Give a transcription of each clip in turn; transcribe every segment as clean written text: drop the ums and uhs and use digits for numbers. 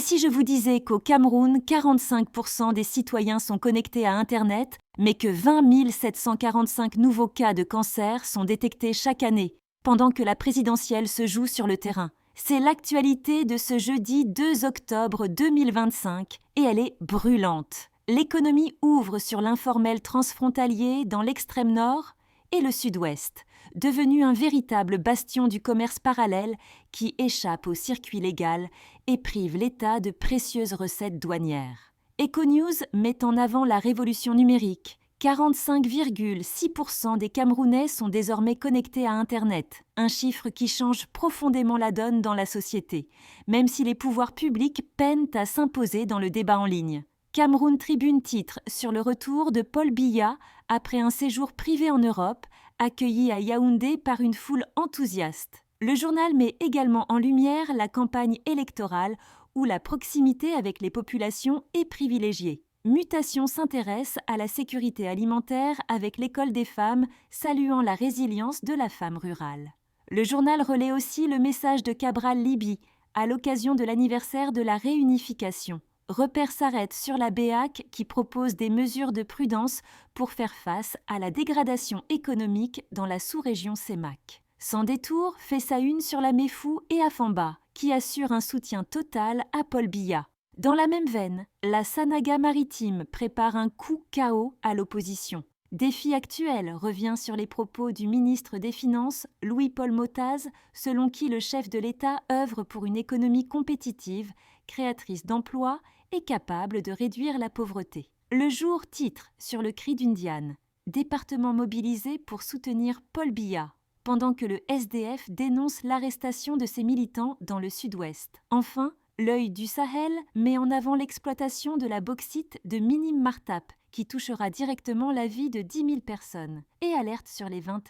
si je vous disais qu'au Cameroun, 45% des citoyens sont connectés à Internet, mais que 20 745 nouveaux cas de cancer sont détectés chaque année, pendant que la présidentielle se joue sur le terrain? C'est l'actualité de ce jeudi 2 octobre 2025 et elle est brûlante. L'économie ouvre sur l'informel transfrontalier dans l'extrême nord et le sud-ouest, devenu un véritable bastion du commerce parallèle qui échappe au circuit légal et prive l'État de précieuses recettes douanières. Econews met en avant la révolution numérique. 45,6% des Camerounais sont désormais connectés à Internet, un chiffre qui change profondément la donne dans la société, même si les pouvoirs publics peinent à s'imposer dans le débat en ligne. Cameroun Tribune titre sur le retour de Paul Biya après un séjour privé en Europe, accueilli à Yaoundé par une foule enthousiaste. Le journal met également en lumière la campagne électorale où la proximité avec les populations est privilégiée. Mutation s'intéresse à la sécurité alimentaire avec l'École des femmes, saluant la résilience de la femme rurale. Le journal relaie aussi le message de Cabral Libye à l'occasion de l'anniversaire de la réunification. Repère s'arrête sur la BEAC qui propose des mesures de prudence pour faire face à la dégradation économique dans la sous-région CEMAC. Sans détour, fait sa une sur la MEFU et Afamba, qui assure un soutien total à Paul Biya. Dans la même veine, la Sanaga maritime prépare un coup KO à l'opposition. Défi actuel revient sur les propos du ministre des Finances, Louis-Paul Motaz, selon qui le chef de l'État œuvre pour une économie compétitive, créatrice d'emplois et capable de réduire la pauvreté. Le Jour titre sur le cri d'une Diane. Département mobilisé pour soutenir Paul Biya, pendant que le SDF dénonce l'arrestation de ses militants dans le sud-ouest. Enfin, L'Œil du Sahel met en avant l'exploitation de la bauxite de Minim Martap, qui touchera directement la vie de 10 000 personnes, et alerte sur les 20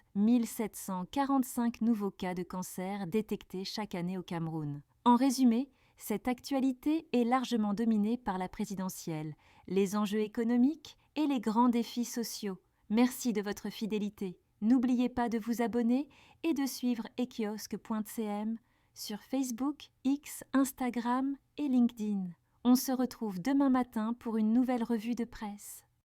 745 nouveaux cas de cancer détectés chaque année au Cameroun. En résumé, cette actualité est largement dominée par la présidentielle, les enjeux économiques et les grands défis sociaux. Merci de votre fidélité. N'oubliez pas de vous abonner et de suivre ekiosque.cm sur Facebook, X, Instagram et LinkedIn. On se retrouve demain matin pour une nouvelle revue de presse.